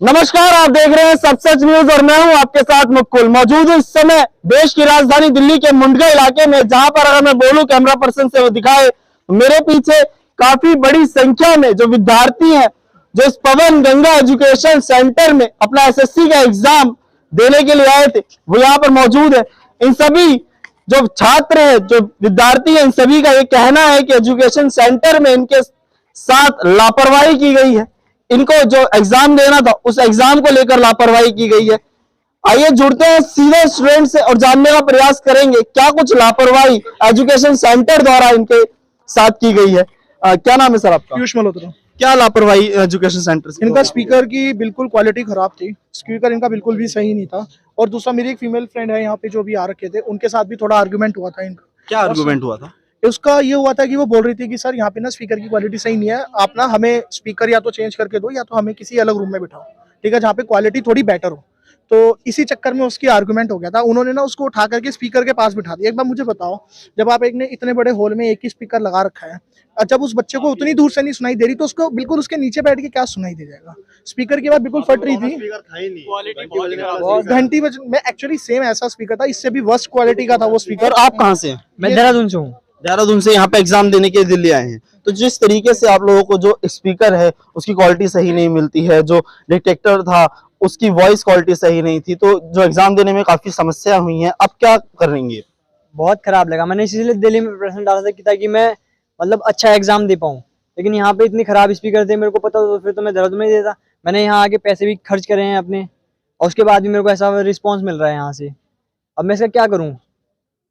नमस्कार, आप देख रहे हैं सब सच न्यूज और मैं हूं आपके साथ मुकुल। मौजूद हूं इस समय देश की राजधानी दिल्ली के मुंडका इलाके में, जहां पर अगर मैं बोलूं कैमरा पर्सन से वो दिखाए तो मेरे पीछे काफी बड़ी संख्या में जो विद्यार्थी हैं जो इस पवन गंगा एजुकेशन सेंटर में अपना एसएससी का एग्जाम देने के लिए आए थे, वो यहाँ पर मौजूद है। इन सभी जो छात्र हैं, जो विद्यार्थी हैं, इन सभी का ये कहना है कि एजुकेशन सेंटर में इनके साथ लापरवाही की गई है। इनको जो एग्जाम देना था उस एग्जाम को लेकर लापरवाही की गई है। आइए जुड़ते हैं सीधे स्टूडेंट से और जानने का प्रयास करेंगे क्या कुछ लापरवाही एजुकेशन सेंटर द्वारा इनके साथ की गई है। क्या नाम है सर आपका? पीयूष मल्होत्रा। क्या लापरवाही एजुकेशन सेंटर से? इनका स्पीकर की बिल्कुल क्वालिटी खराब थी, स्पीकर इनका बिल्कुल भी सही नहीं था। और दूसरा, मेरी एक फीमेल फ्रेंड है यहाँ पे जो भी आ रखे थे, उनके साथ भी थोड़ा आर्गुमेंट हुआ था इनका। क्या आर्गुमेंट हुआ था? उसका ये हुआ था कि वो बोल रही थी कि सर यहाँ पे ना स्पीकर की क्वालिटी सही नहीं है, आप ना हमें स्पीकर या तो चेंज करके दो या तो हमें किसी अलग रूम में बिठाओ, ठीक है, जहाँ पे क्वालिटी थोड़ी बेटर हो। तो इसी चक्कर में उसकी आर्गुमेंट हो गया था। उन्होंने ना उसको उठा करके स्पीकर के पास बिठा दिया। एक बार मुझे बताओ, जब आप एक ने इतने बड़े हॉल में एक ही स्पीकर लगा रखा है, जब उस बच्चे को उतनी दूर से नहीं सुनाई दे रही तो उसको बिल्कुल उसके नीचे बैठ के क्या सुनाई दे जाएगा? स्पीकर की बात बिल्कुल फट रही थी। घंटी बज मैं एक्चुअली सेम ऐसा स्पीकर था, इससे भी वर्स्ट क्वालिटी का था वो स्पीकर। आप कहाँ से हैं? मैं देहरादून से हूँ। देहरादून से यहाँ पे एग्जाम देने के लिए दिल्ली आए हैं। तो जिस तरीके से आप लोगों को जो स्पीकर है उसकी क्वालिटी सही नहीं मिलती है, जो डिटेक्टर था उसकी वॉइस क्वालिटी सही नहीं थी, तो जो एग्जाम देने में काफी समस्या हुई है, अब क्या करेंगे? बहुत खराब लगा। मैंने इसीलिए दिल्ली में प्रश्न डाला था कि ताकि मैं मतलब अच्छा एग्जाम दे पाऊँ, लेकिन यहाँ पे इतनी खराब स्पीकर थे, मेरे को पता तो फिर तो मैं देहरादून में ही देता। मैंने यहाँ आके पैसे भी खर्च करे हैं अपने, और उसके बाद भी मेरे को ऐसा रिस्पॉन्स मिल रहा है यहाँ से। अब मैं इसका क्या करूँ?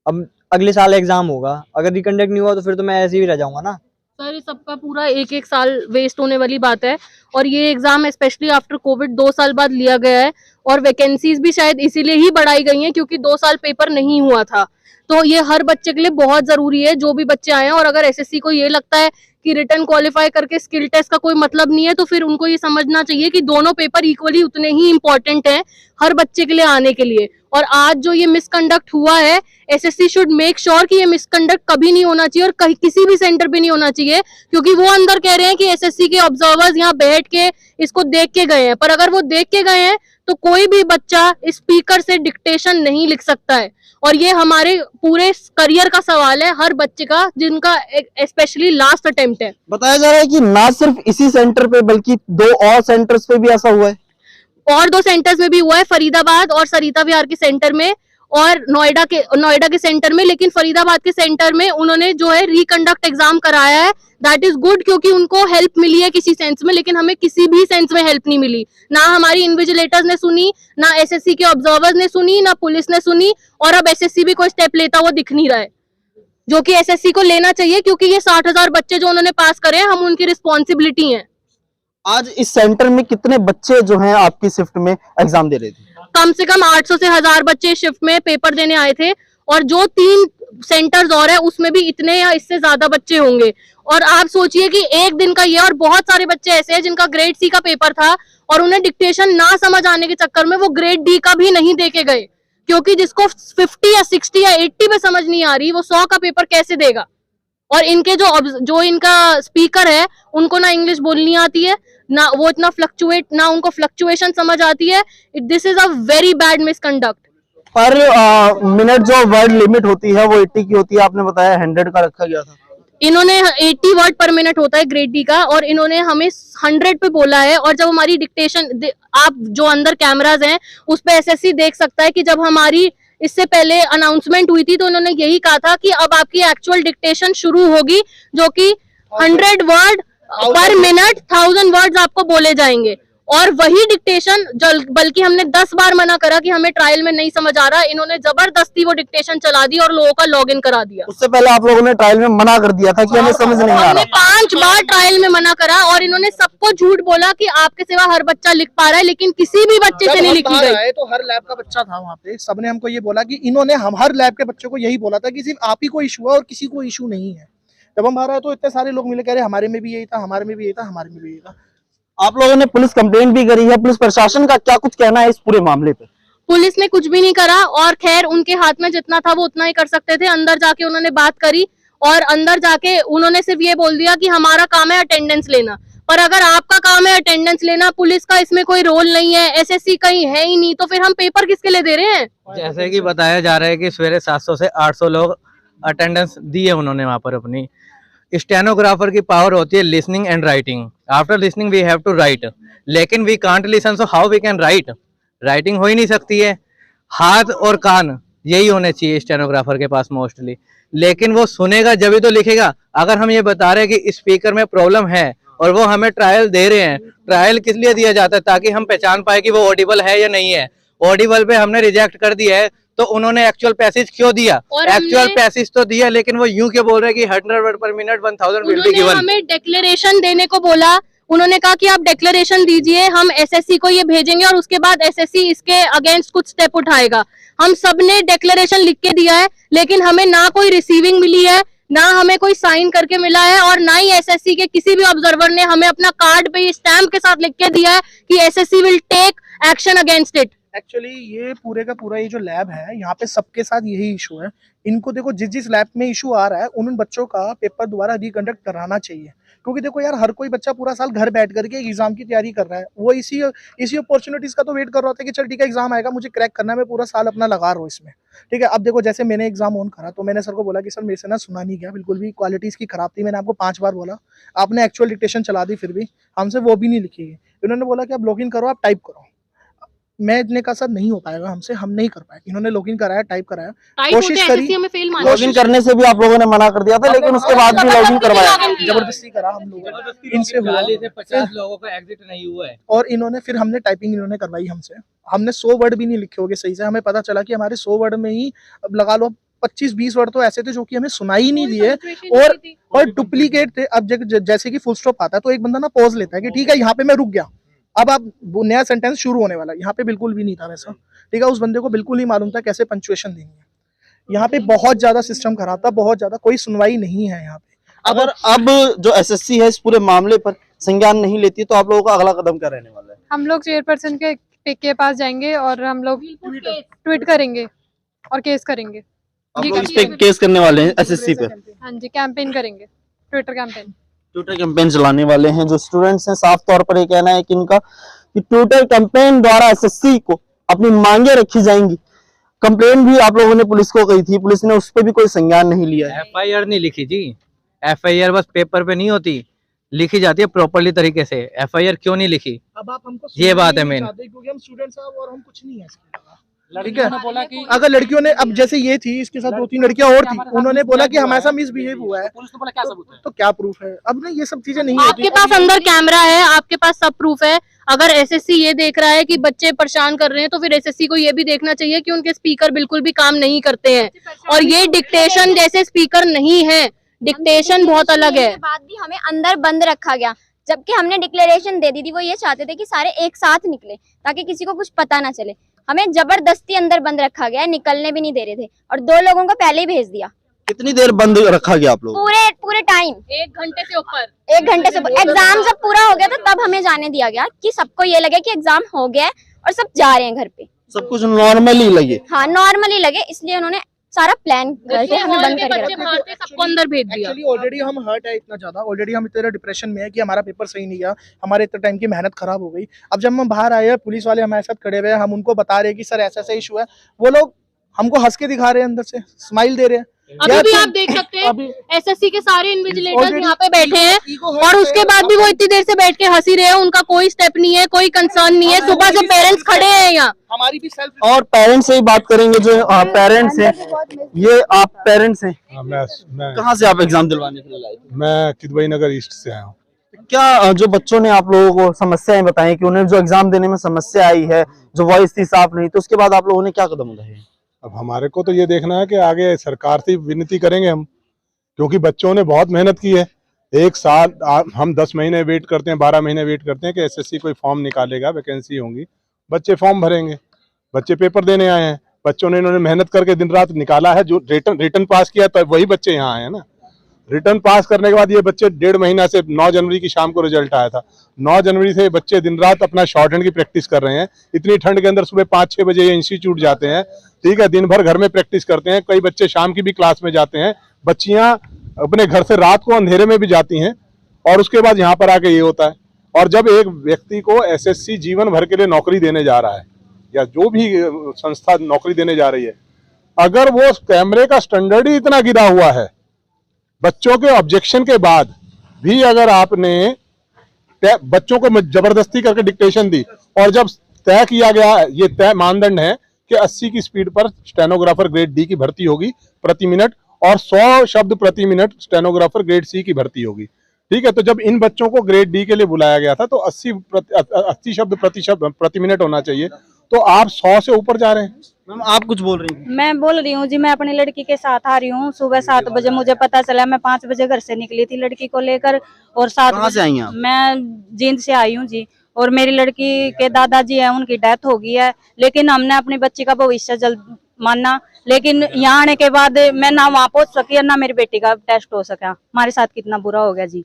अब अगले साल एग्जाम होगा, अगर रिकंडक्ट नहीं हुआ तो फिर तो मैं ऐसे ही रह जाऊंगा ना। सर, इस सबका पूरा एक एक साल वेस्ट होने वाली बात है। और ये एग्जाम स्पेशली आफ्टर कोविड 2 साल बाद लिया गया है, और वैकेंसीज भी शायद इसीलिए ही बढ़ाई गई हैं क्योंकि 2 साल पेपर नहीं हुआ था। तो ये हर बच्चे के लिए बहुत जरूरी है, जो भी बच्चे आए हैं। और अगर एसएससी को ये लगता है कि रिटर्न क्वालिफाई करके स्किल टेस्ट का कोई मतलब नहीं है, तो फिर उनको ये समझना चाहिए कि दोनों पेपर इक्वली उतने ही इंपॉर्टेंट हैं हर बच्चे के लिए आने के लिए। और आज जो ये मिसकंडक्ट हुआ है, एसएससी शुड मेक श्योर कि ये मिसकंडक्ट कभी नहीं होना चाहिए और कहीं किसी भी सेंटर पे नहीं होना चाहिए, क्योंकि वो अंदर कह रहे हैं कि एसएससी के ऑब्जर्वर्स यहाँ बैठ के इसको देख के गए हैं, पर अगर वो देख के गए हैं तो कोई भी बच्चा स्पीकर से डिक्टेशन नहीं लिख सकता है। और ये हमारे पूरे करियर का सवाल है, हर बच्चे का जिनका स्पेशली लास्ट अटेम्प्ट है। बताया जा रहा है कि ना सिर्फ इसी सेंटर पे बल्कि 2 और सेंटर्स पे भी ऐसा हुआ है। और 2 सेंटर्स में भी हुआ है, फरीदाबाद और सरिता विहार के सेंटर में, और नोएडा के सेंटर में। लेकिन फरीदाबाद के सेंटर में उन्होंने जो है रिकंडक्ट एग्जाम कराया है, दैट इज गुड, क्योंकि उनको हेल्प मिली है किसी सेंस में। लेकिन हमें किसी भी सेंस में हेल्प नहीं मिली, ना हमारी इन्विजिलेटर्स ने सुनी, ना एसएससी के ऑब्जर्वर्स ने सुनी, ना पुलिस ने सुनी। और अब एसएससी भी कोई स्टेप लेता हुआ दिख नहीं रहा है, जो कि एसएससी को लेना चाहिए, क्योंकि ये 60,000 बच्चे जो उन्होंने पास करे हैं, हम उनकी रिस्पॉन्सिबिलिटी है। आज इस सेंटर में कितने बच्चे जो हैं आपकी शिफ्ट में एग्जाम दे रहे थे? कम से कम 800 से 1000 बच्चे शिफ्ट में पेपर देने आए थे, और जो 3 सेंटर्स और है उसमें भी इतने या इससे ज्यादा बच्चे होंगे। और आप सोचिए कि एक दिन का ये, और बहुत सारे बच्चे ऐसे हैं जिनका ग्रेड सी का पेपर था और उन्हें डिक्टेशन ना समझ आने के चक्कर में वो ग्रेड डी का भी नहीं देके गए, क्योंकि जिसको 50 या 60 या 80 में समझ नहीं आ रही, वो 100 का पेपर कैसे देगा? और इनके जो इनका स्पीकर है, उनको ना इंग्लिश बोलनी आती है, ना वो इतना ना उनको फ्लक्चुएशन समझ आती है। This is a very bad misconduct. पर मिनट जो वर्ड लिमिट होती है वो 80 की होती है, आपने बताया 100 का रखा गया था। इन्होंने 80 वर्ड पर मिनट होता है ग्रेड डी का, और इन्होंने हमें 100 पे बोला है। और जब हमारी डिक्टेशन, आप जो अंदर कैमराज हैं उस पे एसएससी देख सकता है कि जब हमारी इससे पहले अनाउंसमेंट हुई थी तो उन्होंने यही कहा था कि अब आपकी एक्चुअल डिक्टेशन शुरू होगी, जो कि 100 वर्ड पर मिनट 1000 वर्ड्स आपको बोले जाएंगे। और वही डिक्टेशन, बल्कि हमने 10 बार मना करा कि हमें ट्रायल में नहीं समझ आ रहा, इन्होंने जबरदस्ती वो डिक्टेशन चला दी और लोगों का लॉगिन करा दिया। उससे पहले आप लोगों ने ट्रायल में मना कर दिया था कि हमें समझ नहीं आ हमने रहा। 5 बार ट्रायल में मना करा, और इन्होंने सबको झूठ बोला कि आपके सिवा हर बच्चा लिख पा रहा है, लेकिन किसी भी बच्चे से नहीं लिखी गई। तो हर लैब का बच्चा था वहाँ पे, सबने हमको ये बोला कि इन्होंने हम हर लैब के बच्चों को यही बोला था कि सिर्फ आप ही को इशू है और किसी को इशू नहीं है। जब हम आ रहे तो इतने सारे लोग मिले कह रहे हमारे में भी यही था, हमारे में भी यही था, हमारे में भी यही था। आप लोगों ने पुलिस कंप्लेंट भी करी है, पुलिस प्रशासन का क्या कुछ कहना है इस पूरे मामले पे? पुलिस ने कुछ भी नहीं करा, और खैर उनके हाथ में जितना था वो उतना ही कर सकते थे। अंदर जाके उन्होंने बात करी, और अंदर जाके उन्होंने सिर्फ ये बोल दिया कि हमारा काम है अटेंडेंस लेना। और अगर आपका काम है अटेंडेंस लेना, पुलिस का इसमें कोई रोल नहीं है, एसएससी कहीं है ही नहीं, तो फिर हम पेपर किसके लिए दे रहे हैं? जैसे कि बताया जा रहा है कि सवेरे 700 से 800 लोग अटेंडेंस दी है उन्होंने वहां पर अपनी। स्टेनोग्राफर की पावर होती है listening and writing. After listening we have to write, लेकिन we can't listen, so how we can write? Writing हो ही नहीं सकती है। हाथ और कान यही होने चाहिए स्टेनोग्राफर के पास मोस्टली, लेकिन वो सुनेगा जब भी तो लिखेगा। अगर हम ये बता रहे हैं कि स्पीकर में प्रॉब्लम है और वो हमें ट्रायल दे रहे हैं, ट्रायल किस लिए दिया जाता है? ताकि हम पहचान पाए कि वो ऑडिबल है या नहीं है। ऑडिबल पे हमने रिजेक्ट कर दिया है, तो उन्होंने एक्चुअल पैसेज क्यों दिया? एक्चुअल पैसेज तो दिया, लेकिन वो यूं क्यों बोल रहे हैं कि 100 वर्ड पर मिनट 1000 विल बी गिवन। हमें डिक्लेरेशन देने को बोला, उन्होंने कहा कि आप डिक्लेरेशन दीजिए, हम एसएससी को ये भेजेंगे और उसके बाद एसएससी इसके अगेंस्ट कुछ स्टेप उठाएगा। हम सबने डिक्लेरेशन लिख के दिया है, लेकिन हमें ना कोई रिसीविंग मिली है, ना हमें कोई साइन करके मिला है, और ना ही एसएससी के किसी भी ऑब्जर्वर ने हमें अपना कार्ड पे स्टैम्प के साथ लिख के दिया है कि SSC will take action against it. Actually ये पूरे का पूरा ये जो लैब है, यहाँ पे सबके साथ यही इशू है। इनको देखो जिस जिस लैब में इशू आ रहा है, उन बच्चों का पेपर दोबारा रिकंडक्ट कराना चाहिए, क्योंकि देखो यार, हर कोई बच्चा पूरा साल घर बैठ करके एग्जाम की तैयारी कर रहा है। वो इसी अपॉर्चुनिटीज का तो वेट कर रहा होता है कि चल ठीक है एग्जाम आएगा, मुझे क्रैक करना है, मैं पूरा साल अपना लगा रहा हूँ इसमें। ठीक है, अब देखो जैसे मैंने एग्जाम ऑन करा तो मैंने सर को बोला कि सर मेरे से ना सुना नहीं गया, बिल्कुल भी क्वालिटी इसकी खराब थी। मैंने आपको 5 बार बोला, आपने एक्चुअल डिक्टेशन चला दी, फिर भी हमसे वो भी नहीं लिखी है। इन्होंने बोला कि आप लॉग इन करो, आप टाइप करो। मैंने कहा सर नहीं हो पाएगा हमसे, हम नहीं कर पाए। इन्होंने लॉगिन कराया, टाइप कराया, कोशिश करी, लॉगिन करने से भी आप लोगों ने मना कर दिया था, लेकिन उसके बाद भी लॉगिन करवाया। जबरदस्ती करा हम लोगों ने, इनसे हुआ। 50 लोगों का एग्जिट नहीं हुआ है। और इन्होंने फिर हमने टाइपिंग इन्होंने करवाई हमसे। हमने 100 वर्ड भी नहीं लिखे होंगे सही से। हमें पता चला कि हमारे 100 वर्ड में ही अब लगा लो 25-20 वर्ड तो ऐसे थे जो कि हमें सुनाई नहीं दिए और डुप्लीकेट थे। अब जैसे कि फुल स्टॉप आता है तो एक बंदा ना पॉज लेता है कि ठीक है यहाँ पे मैं रुक गया, अब आप नया सेंटेंस शुरू होने वाला है। यहाँ पे बिल्कुल भी नहीं था वैसा। ठीक है, उस बंदे को बिल्कुल नहीं मालूम था कैसे पंक्चुएशन देनी है। यहाँ पे बहुत ज्यादा सिस्टम खराब था, बहुत ज्यादा, कोई सुनवाई नहीं है यहाँ पे। अगर अब जो एसएससी है इस पूरे मामले पर संज्ञान नहीं लेती तो आप लोगों का अगला कदम क्या रहने वाला है? हम लोग चेयरपर्सन के पास जाएंगे और हम लोग ट्वीट करेंगे और केस करेंगे। आप लोग इस पे केस करने वाले हैं एसएससी पे? हाँ जी, कैंपेन करेंगे, ट्विटर कैंपेन चलाने वाले हैं। जो स्टूडेंट्स हैं, साफ तौर पर ये कहना है कि इनका कि ट्विटर कैंपेन द्वारा एसएससी को अपनी मांगे रखी जाएंगी। कंप्लेन भी आप लोगों ने पुलिस को कही थी, पुलिस ने उस पर भी कोई संज्ञान नहीं लिया है। एफआईआर नहीं लिखी जी, एफआईआर बस पेपर पे नहीं होती, लिखी जाती है प्रॉपर्ली तरीके से। एफआईआर क्यों नहीं लिखी, अब आप हमको ये बात है मेन। क्योंकि हम स्टूडेंट्स हैं और हम कुछ नहीं है इसके अलावा। ठीक है, बोला कि अगर लड़कियों ने, अब जैसे ये थी, इसके साथ 2-3 लड़कियां और थी, उन्होंने बोला कि हमारे साथ मिसबिहेव हुआ है, पुलिस ने बोला क्या सबूत है? तो क्या प्रूफ है? अब ना ये सब चीजें नहीं होती। आपके पास अंदर कैमरा है, आपके पास सब प्रूफ है। अगर एसएससी ये देख रहा है कि बच्चे परेशान कर रहे हैं, तो फिर एसएससी को ये भी देखना चाहिए कि उनके स्पीकर बिल्कुल भी काम नहीं करते हैं, और ये डिक्टेशन जैसे स्पीकर नहीं है, डिक्टेशन बहुत अलग है। बाद भी हमें अंदर बंद रखा गया, जबकि हमने डिक्लेरेशन दे दी थी। वो ये चाहते थे कि सारे एक साथ निकले ताकि किसी को कुछ पता ना चले। हमें जबरदस्ती अंदर बंद रखा गया है, निकलने भी नहीं दे रहे थे, और 2 लोगों को पहले ही भेज दिया। कितनी देर बंद रखा गया आप लोग? पूरे टाइम 1 घंटे से ऊपर। 1 घंटे से ऊपर। एग्जाम जब पूरा हो गया था तब हमें जाने दिया गया कि सबको ये लगे कि एग्जाम हो गया है और सब जा रहे हैं घर पे। सब कुछ नॉर्मली लगे? हाँ, नॉर्मली लगे, इसलिए उन्होंने सारा प्लान करके हमें बंद करके रखा। सबको अंदर भेज दिया। एक्चुअली ऑलरेडी हम हर्ट है इतना ज्यादा, ऑलरेडी हम इतना डिप्रेशन में है कि हमारा पेपर सही नहीं गया, हमारे इतना टाइम की मेहनत खराब हो गई। अब जब हम बाहर आए, पुलिस वाले हमारे साथ खड़े हुए हैं, हम उनको बता रहे हैं कि सर ऐसा ऐसा इशू है, वो लोग हमको हंस के दिखा रहे हैं, अंदर से स्माइल दे रहे हैं। अभी भी आप देख सकते हैं एसएससी के सारे इन्विजिलेटर्स यहाँ पे बैठे हैं, और उसके बाद भी वो इतनी देर से बैठ के हंसी रहे हैं। उनका कोई स्टेप नहीं है, कोई कंसर्न नहीं है। सुबह से पेरेंट्स खड़े हैं यहाँ। हमारी भी सेल्फ और पेरेंट्स से ही बात करेंगे। जो पेरेंट्स हैं, ये आप पेरेंट्स हैं, मैं कहाँ से आप एग्जाम दिलवाने के लिए आए थे? मैं किदवई नगर ईस्ट से आया हूँ। क्या जो बच्चों ने आप लोगों को समस्याएं बताई कि उन्हें जो एग्जाम देने में समस्या आई है, जो वॉइस थी साफ नहीं, तो उसके बाद आप लोगों ने क्या कदम उठाए? अब हमारे को तो ये देखना है कि आगे सरकार से विनती करेंगे हम, क्योंकि बच्चों ने बहुत मेहनत की है। 1 साल हम 10 महीने वेट करते हैं, 12 महीने वेट करते हैं कि एसएससी कोई फॉर्म निकालेगा, वैकेंसी होंगी, बच्चे फॉर्म भरेंगे, बच्चे पेपर देने आए हैं। बच्चों ने इन्होंने मेहनत करके दिन रात निकाला है, जो रिटर्न पास किया तब वही बच्चे यहाँ आए हैं ना। रिटर्न पास करने के बाद ये बच्चे 1.5 महीना से 9 जनवरी की शाम को रिजल्ट आया था। 9 जनवरी से बच्चे दिन रात अपना शॉर्ट हैंड की प्रैक्टिस कर रहे हैं। इतनी ठंड के अंदर सुबह 5-6 बजे ये इंस्टीट्यूट जाते हैं, ठीक है, दिन भर घर में प्रैक्टिस करते हैं। कई बच्चे शाम की भी क्लास में जाते हैं। बच्चियां अपने घर से रात को अंधेरे में भी जाती हैं, और उसके बाद यहाँ पर आके ये होता है। और जब एक व्यक्ति को एसएससी जीवन भर के लिए नौकरी देने जा रहा है या जो भी संस्था नौकरी देने जा रही है, अगर वो कैमरे का स्टैंडर्ड ही इतना गिरा हुआ है, बच्चों के ऑब्जेक्शन के बाद भी अगर आपने बच्चों को जबरदस्ती करके डिक्टेशन दी और जब तय किया गया, ये तय मानदंड है कि 80 की स्पीड पर स्टेनोग्राफर ग्रेड डी की भर्ती होगी प्रति मिनट और 100 शब्द प्रति मिनट स्टेनोग्राफर ग्रेड सी की भर्ती होगी, ठीक है। तो जब इन बच्चों को ग्रेड डी के लिए बुलाया गया था तो 80 शब्द प्रति मिनट होना चाहिए, तो आप 100 से ऊपर जा रहे हैं। मैम आप कुछ बोल रही हैं? मैं बोल रही हूँ जी, मैं अपनी लड़की के साथ आ रही हूँ। सुबह 7 बजे मुझे पता चला, मैं 5 बजे घर से निकली थी लड़की को लेकर और 7 कहाँ से आई हैं आप? मैं जींद से आई हूँ जी। और मेरी लड़की के दादाजी है, उनकी डेथ हो गई है, लेकिन हमने अपनी बच्ची का भविष्य जल्द माना। लेकिन यहाँ आने के बाद मैं ना वहाँ पहुँच सकी और ना मेरी बेटी का टेस्ट हो सका। हमारे साथ कितना बुरा हो गया जी।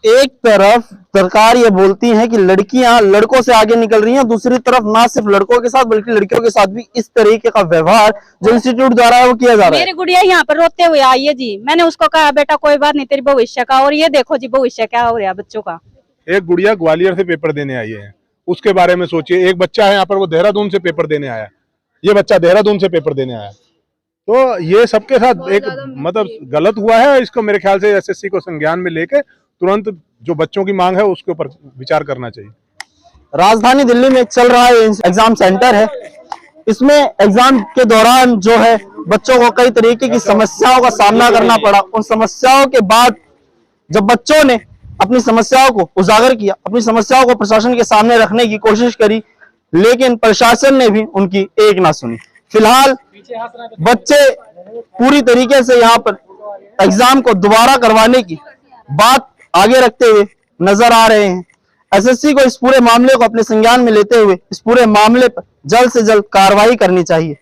एक तरफ सरकार ये बोलती है कि लड़कियां लड़कों से आगे निकल रही हैं, दूसरी तरफ ना सिर्फ लड़कों के साथ बल्कि लड़कियों के साथ भी इस तरीके का व्यवहार जो इंस्टीट्यूट द्वारा है वो किया जा रहा है। मेरी गुड़िया यहाँ पर रोते हुए आई है जी। मैंने उसको कहा बेटा कोई बात नहीं, तेरी भविष्य का, और ये देखो जी भविष्य क्या हो रहा है बच्चों का। एक गुड़िया ग्वालियर से पेपर देने आई है, उसके बारे में सोचिए। एक बच्चा है यहाँ पर, वो देहरादून से पेपर देने आया, ये बच्चा देहरादून से पेपर देने आया। तो ये सबके साथ एक मतलब गलत हुआ है। इसको मेरे ख्याल से एसएससी को संज्ञान में लेके तुरंत जो बच्चों की मांग है उसके ऊपर विचार करना चाहिए। राजधानी दिल्ली में चल रहा है एग्जाम सेंटर है, इसमें एग्जाम के दौरान जो है बच्चों को कई तरीके की समस्याओं का सामना करना पड़ा। उन समस्याओं के बाद जब बच्चों ने अपनी समस्याओं को उजागर किया, अपनी समस्याओं को प्रशासन के सामने रखने की कोशिश करी, लेकिन प्रशासन ने भी उनकी एक ना सुनी। फिलहाल बच्चे पूरी तरीके से यहाँ पर एग्जाम को दोबारा करवाने की बात आगे रखते हुए नजर आ रहे हैं। एसएससी को इस पूरे मामले को अपने संज्ञान में लेते हुए इस पूरे मामले पर जल्द से जल्द कार्रवाई करनी चाहिए।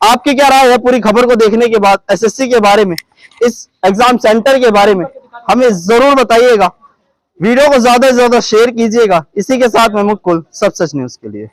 आपकी क्या राय है पूरी खबर को देखने के बाद एसएससी के बारे में, इस एग्जाम सेंटर के बारे में? हमें जरूर बताइएगा। वीडियो को ज्यादा से ज्यादा शेयर कीजिएगा। इसी के साथ मैं मुकुल, सब सच न्यूज के लिए।